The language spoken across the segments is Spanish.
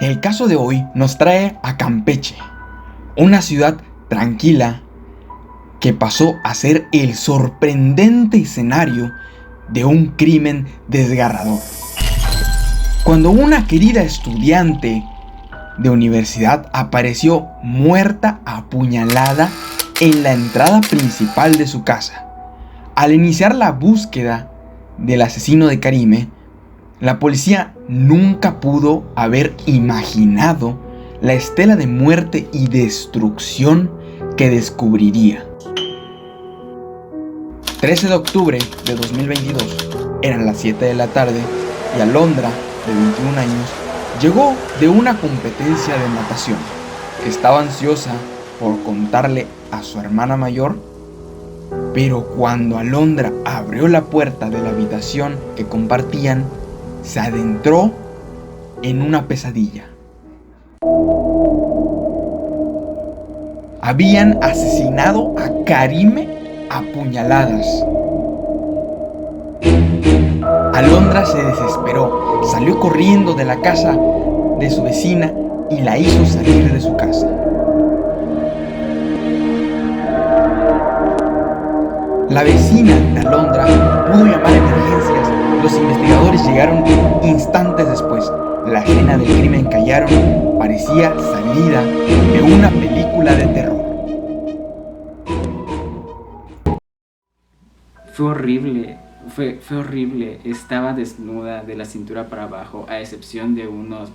El caso de hoy nos trae a Campeche, una ciudad tranquila que pasó a ser el sorprendente escenario de un crimen desgarrador. Cuando una querida estudiante de universidad apareció muerta apuñalada en la entrada principal de su casa. Al iniciar la búsqueda del asesino de Karime, la policía nunca pudo haber imaginado la estela de muerte y destrucción que descubriría. 13 de octubre de 2022, eran las 7 de la tarde y Alondra, de 21 años, llegó de una competencia de natación. Estaba ansiosa por contarle a su hermana mayor, pero cuando Alondra abrió la puerta de la habitación que compartían, se adentró en una pesadilla. Habían asesinado a Karime a puñaladas. Alondra se desesperó, salió corriendo de la casa de su vecina y la hizo salir de su casa. La vecina de Alondra pudo llamar a emergencias. Los investigadores llegaron instantes después. La escena del crimen que hallaron parecía salida de una película de terror. Fue horrible, fue horrible. Estaba desnuda de la cintura para abajo, a excepción de unos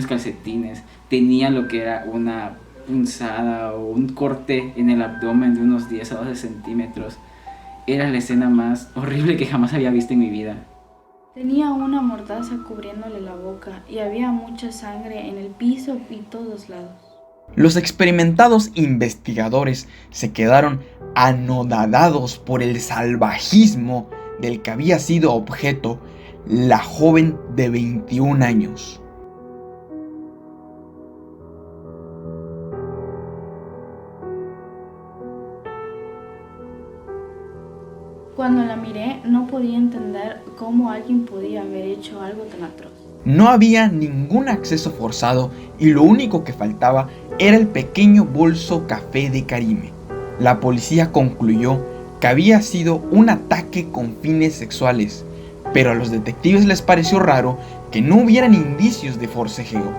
calcetines. Tenía lo que era una punzada o un corte en el abdomen de unos 10 a 12 centímetros. Era la escena más horrible que jamás había visto en mi vida. Tenía una mordaza cubriéndole la boca y había mucha sangre en el piso y todos lados. Los experimentados investigadores se quedaron anodadados por el salvajismo del que había sido objeto la joven de 21 años. Cuando la miré, no podía entender cómo alguien podía haber hecho algo tan atroz. No había ningún acceso forzado y lo único que faltaba era el pequeño bolso café de Karime. La policía concluyó que había sido un ataque con fines sexuales, pero a los detectives les pareció raro que no hubieran indicios de forcejeo.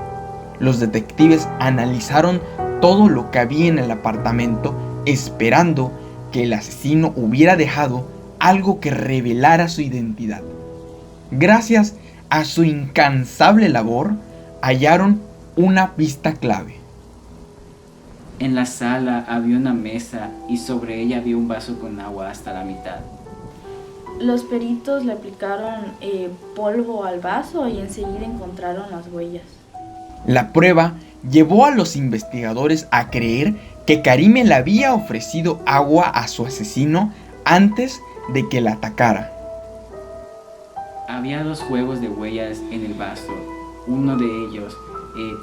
Los detectives analizaron todo lo que había en el apartamento, esperando que el asesino hubiera dejado algo que revelara su identidad. Gracias a su incansable labor, hallaron una pista clave. En la sala había una mesa y sobre ella había un vaso con agua hasta la mitad. Los peritos le aplicaron polvo al vaso y enseguida encontraron las huellas. La prueba llevó a los investigadores a creer que Karime le había ofrecido agua a su asesino antes de que la atacara. Había 2 juegos de huellas en el vaso. Uno de ellos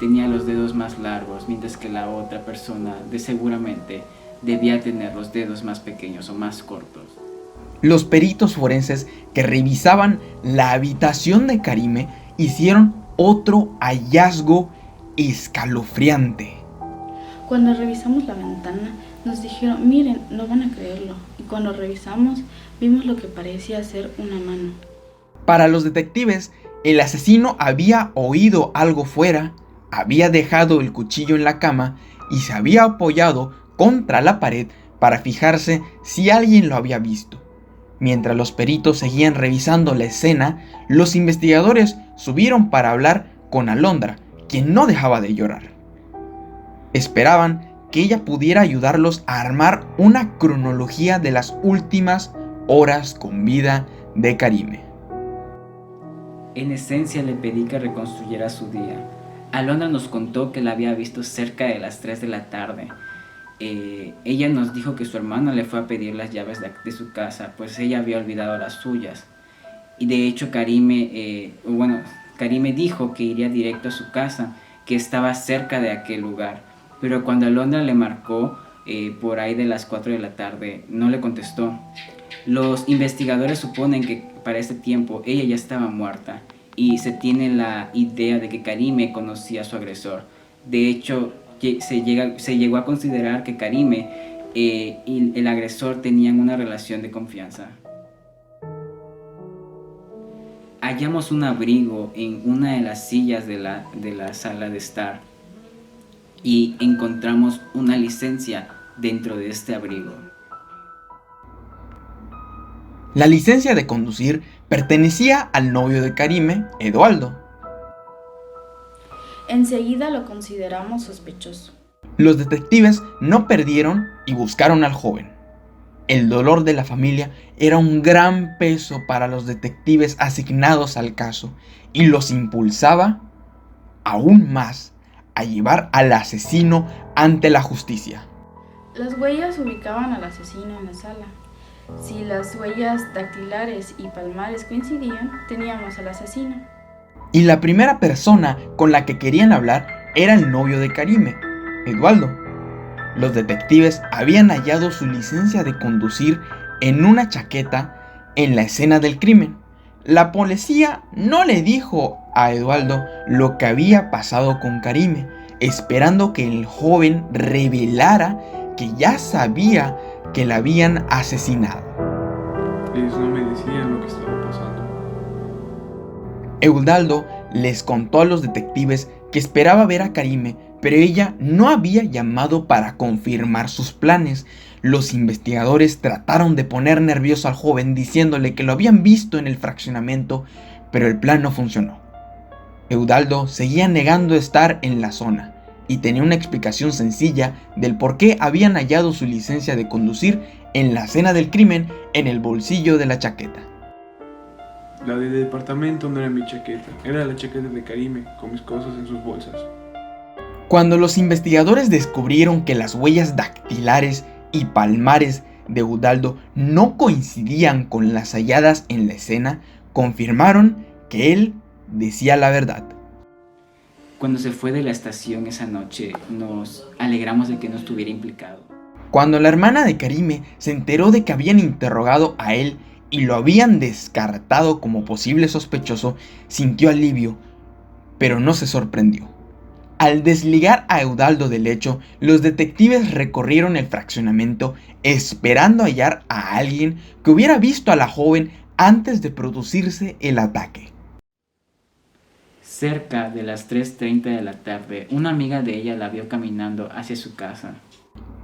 tenía los dedos más largos, mientras que la otra persona seguramente debía tener los dedos más pequeños o más cortos. Los peritos forenses que revisaban la habitación de Karime hicieron otro hallazgo escalofriante. Cuando revisamos la ventana, nos dijeron, miren, no van a creerlo. Y cuando revisamos, vimos lo que parecía ser una mano. Para los detectives, el asesino había oído algo fuera, había dejado el cuchillo en la cama y se había apoyado contra la pared para fijarse si alguien lo había visto. Mientras los peritos seguían revisando la escena, los investigadores subieron para hablar con Alondra, quien no dejaba de llorar. Esperaban que ella pudiera ayudarlos a armar una cronología de las últimas horas con vida de Karime. En esencia le pedí que reconstruyera su día. Alondra nos contó que la había visto cerca de las 3 de la tarde. Ella nos dijo que su hermano le fue a pedir las llaves de su casa, pues ella había olvidado las suyas. Y de hecho Karime dijo que iría directo a su casa, que estaba cerca de aquel lugar. Pero cuando Alondra le marcó por ahí de las 4 de la tarde, no le contestó. Los investigadores suponen que para ese tiempo ella ya estaba muerta y se tiene la idea de que Karime conocía a su agresor. De hecho, se llegó a considerar que Karime y el agresor tenían una relación de confianza. Hallamos un abrigo en una de las sillas de la sala de estar y encontramos una licencia dentro de este abrigo. La licencia de conducir pertenecía al novio de Karime, Eduardo. Enseguida lo consideramos sospechoso. Los detectives no perdieron y buscaron al joven. El dolor de la familia era un gran peso para los detectives asignados al caso y los impulsaba aún más a llevar al asesino ante la justicia. Las huellas ubicaban al asesino en la sala. Si las huellas dactilares y palmares coincidían, teníamos al asesino. Y la primera persona con la que querían hablar era el novio de Karime, Eduardo. Los detectives habían hallado su licencia de conducir en una chaqueta en la escena del crimen. La policía no le dijo a Eduardo lo que había pasado con Karime, esperando que el joven revelara que ya sabía que la habían asesinado. Ellos no me decían lo que estaba pasando. Eduardo les contó a los detectives que esperaba ver a Karime, pero ella no había llamado para confirmar sus planes. Los investigadores trataron de poner nervioso al joven diciéndole que lo habían visto en el fraccionamiento, pero el plan no funcionó. Eduardo seguía negando estar en la zona y tenía una explicación sencilla del por qué habían hallado su licencia de conducir en la escena del crimen en el bolsillo de la chaqueta. La del departamento no era mi chaqueta, era la chaqueta de Karime con mis cosas en sus bolsas. Cuando los investigadores descubrieron que las huellas dactilares y palmares de Eduardo no coincidían con las halladas en la escena, confirmaron que él decía la verdad. Cuando se fue de la estación esa noche, nos alegramos de que no estuviera implicado. Cuando la hermana de Karime se enteró de que habían interrogado a él y lo habían descartado como posible sospechoso, sintió alivio, pero no se sorprendió. Al desligar a Eduardo del hecho, los detectives recorrieron el fraccionamiento esperando hallar a alguien que hubiera visto a la joven antes de producirse el ataque. Cerca de las 3:30 de la tarde, una amiga de ella la vio caminando hacia su casa.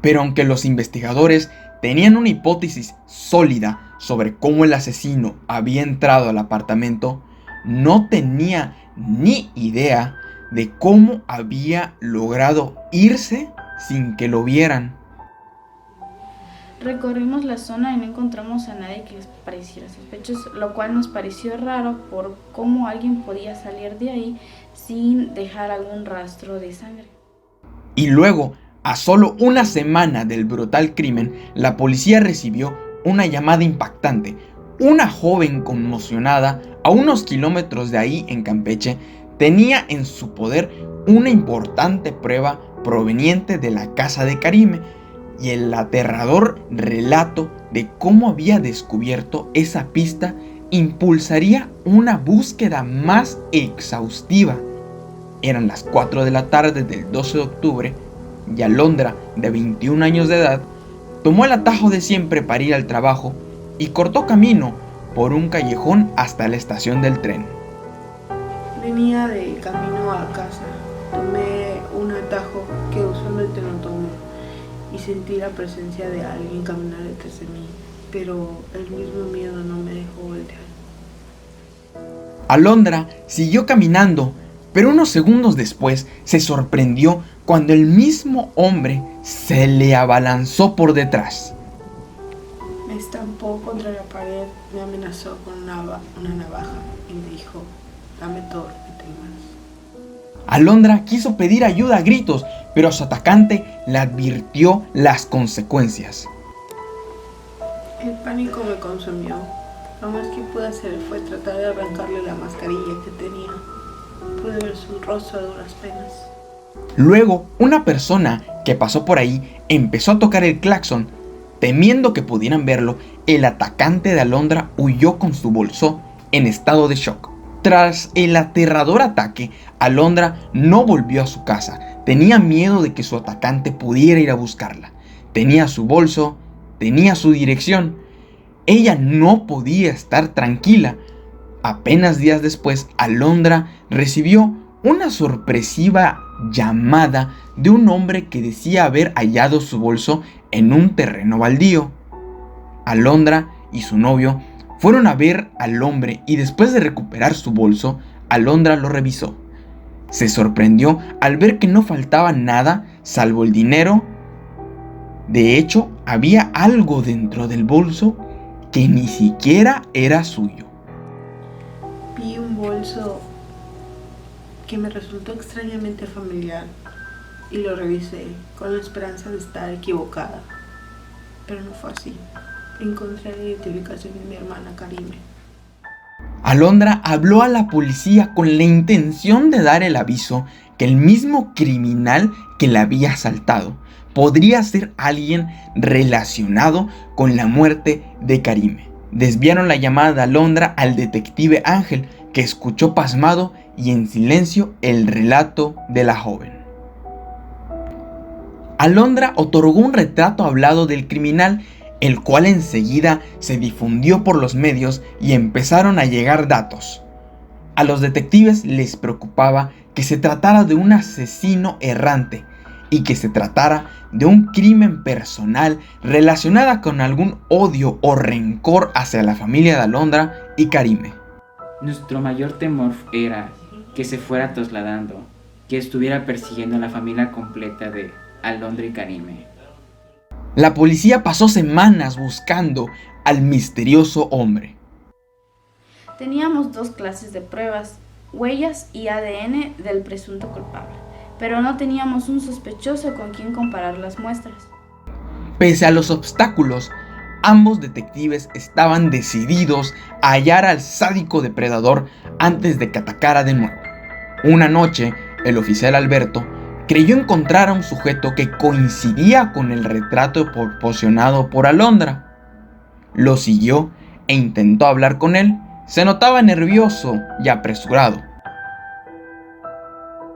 Pero aunque los investigadores tenían una hipótesis sólida sobre cómo el asesino había entrado al apartamento, no tenía ni idea de cómo había logrado irse sin que lo vieran. Recorrimos la zona y no encontramos a nadie que pareciera sospechoso, lo cual nos pareció raro por cómo alguien podía salir de ahí sin dejar algún rastro de sangre. Y luego, a solo una semana del brutal crimen, la policía recibió una llamada impactante. Una joven conmocionada a unos kilómetros de ahí en Campeche tenía en su poder una importante prueba proveniente de la casa de Karime y el aterrador relato de cómo había descubierto esa pista impulsaría una búsqueda más exhaustiva. Eran las 4 de la tarde del 12 de octubre y Alondra, de 21 años de edad, tomó el atajo de siempre para ir al trabajo y cortó camino por un callejón hasta la estación del tren. Venía de camino a casa, tomé un atajo que usualmente no tomo y sentí la presencia de alguien caminar detrás de mí, pero el mismo miedo no me dejó voltear. Alondra siguió caminando, pero unos segundos después se sorprendió cuando el mismo hombre se le abalanzó por detrás. Me estampó contra la pared, me amenazó con una navaja y me dijo: dame todo lo que tengas. Alondra quiso pedir ayuda a gritos, pero su atacante le advirtió las consecuencias. El pánico me consumió. Lo más que pude hacer fue tratar de arrancarle la mascarilla que tenía. Pude ver su rostro a duras penas. Luego, una persona que pasó por ahí empezó a tocar el claxon. Temiendo que pudieran verlo, el atacante de Alondra huyó con su bolso en estado de shock. Tras el aterrador ataque, Alondra no volvió a su casa. Tenía miedo de que su atacante pudiera ir a buscarla. Tenía su bolso, tenía su dirección. Ella no podía estar tranquila. Apenas días después, Alondra recibió una sorpresiva llamada de un hombre que decía haber hallado su bolso en un terreno baldío. Alondra y su novio fueron a ver al hombre y después de recuperar su bolso, Alondra lo revisó. Se sorprendió al ver que no faltaba nada salvo el dinero. De hecho, había algo dentro del bolso que ni siquiera era suyo. Vi un bolso que me resultó extrañamente familiar y lo revisé con la esperanza de estar equivocada. Pero no fue así. Encontré la identificación de mi hermana Karime. Alondra habló a la policía con la intención de dar el aviso que el mismo criminal que la había asaltado podría ser alguien relacionado con la muerte de Karime. Desviaron la llamada de Alondra al detective Ángel, que escuchó pasmado y en silencio el relato de la joven. Alondra otorgó un retrato hablado del criminal, el cual enseguida se difundió por los medios y empezaron a llegar datos. A los detectives les preocupaba que se tratara de un asesino errante y que se tratara de un crimen personal relacionado con algún odio o rencor hacia la familia de Alondra y Karime. Nuestro mayor temor era que se fuera trasladando, que estuviera persiguiendo a la familia completa de Alondra y Karime. La policía pasó semanas buscando al misterioso hombre. Teníamos 2 clases de pruebas, huellas y ADN del presunto culpable, pero no teníamos un sospechoso con quien comparar las muestras. Pese a los obstáculos, ambos detectives estaban decididos a hallar al sádico depredador antes de que atacara de nuevo. Una noche, el oficial Alberto creyó encontrar a un sujeto que coincidía con el retrato proporcionado por Alondra. Lo siguió e intentó hablar con él. Se notaba nervioso y apresurado.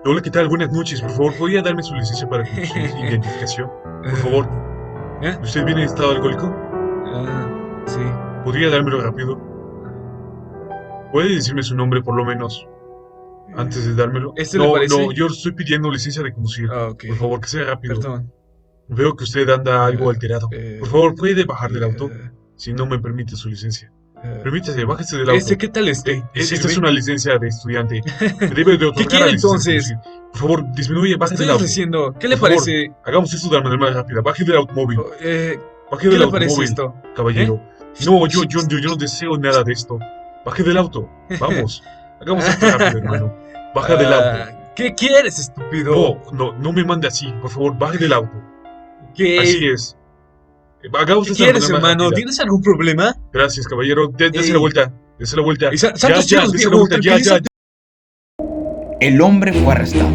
Hola, ¿qué tal? Buenas noches. Por favor, ¿podría darme su licencia para su identificación? Por favor. ¿Usted viene en estado alcohólico? Sí. ¿Podría dármelo rápido? ¿Puede decirme su nombre por lo menos antes de dármelo? ¿Le parece? No, yo estoy pidiendo licencia de conducir. Ok. Por favor, que sea rápido. Perdón. Veo que usted anda algo alterado. Por favor, ¿puede bajar del auto? eh, Si no me permite su licencia. eh, Permítase, bájese del auto. ¿Qué tal Esta es una licencia de estudiante. Me debe de otorgar quiere la licencia entonces? de conducir. Por favor, disminuye, baje Estoy del auto. ofreciendo. ¿Qué le Por favor, parece? hagamos esto de manera más rápida. Baje del automóvil. Baje ¿Qué del le parece automóvil, esto? caballero. No, yo no deseo nada de esto. Baje del auto. Vamos. Hagamos esto rápido, hermano. Baja del auto. ¿Qué quieres, estúpido? No me mande así. Por favor, baje del auto. ¿Qué? Así es. Hagamos ¿Qué esto de quieres, manera más hermano? rápida. ¿Tienes algún problema? Gracias, caballero. Dese Ey. la vuelta. Dese la vuelta. Santos cielos, dese la viejo, vuelta. Ya. tranquilízate. El hombre fue arrestado.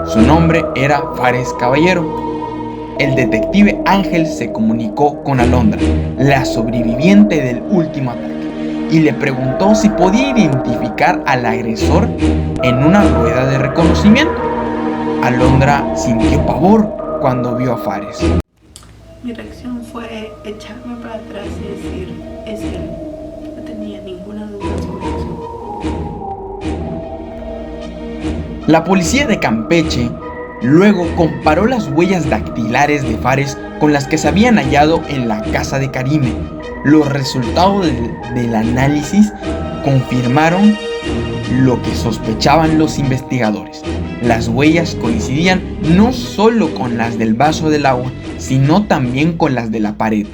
Su nombre era Fares Caballero. El detective Ángel se comunicó con Alondra, la sobreviviente del último ataque, y le preguntó si podía identificar al agresor en una rueda de reconocimiento. Alondra sintió pavor cuando vio a Fares. Mi reacción fue echarme para atrás y decir, es él. No tenía ninguna duda sobre eso. La policía de Campeche luego comparó las huellas dactilares de Fares con las que se habían hallado en la casa de Karime. Los resultados del análisis confirmaron lo que sospechaban los investigadores. Las huellas coincidían no solo con las del vaso del agua, sino también con las de la pared.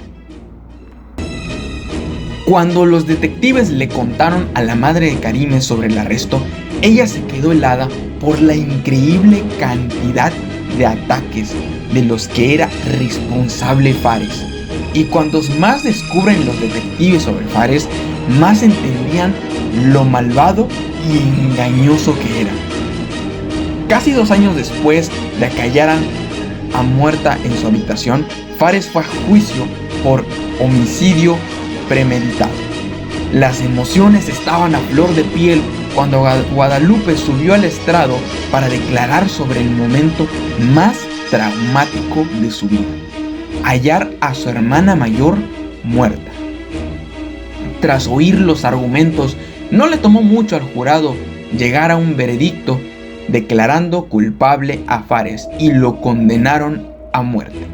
Cuando los detectives le contaron a la madre de Karime sobre el arresto, ella se quedó helada por la increíble cantidad de ataques de los que era responsable Fares. Y cuantos más descubren los detectives sobre Fares, más entendían lo malvado y engañoso que era. Casi 2 años después de que hallaran a muerta en su habitación, Fares fue a juicio por homicidio premeditado. Las emociones estaban a flor de piel cuando Guadalupe subió al estrado para declarar sobre el momento más traumático de su vida: hallar a su hermana mayor muerta. Tras oír los argumentos, no le tomó mucho al jurado llegar a un veredicto declarando culpable a Fares y lo condenaron a muerte.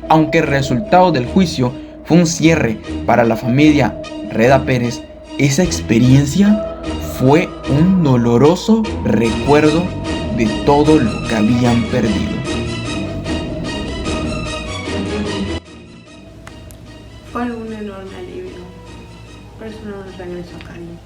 Aunque el resultado del juicio fue un cierre para la familia Reda Pérez, esa experiencia fue un doloroso recuerdo de todo lo que habían perdido. Fue un enorme alivio, pero eso no nos regresó a Karim.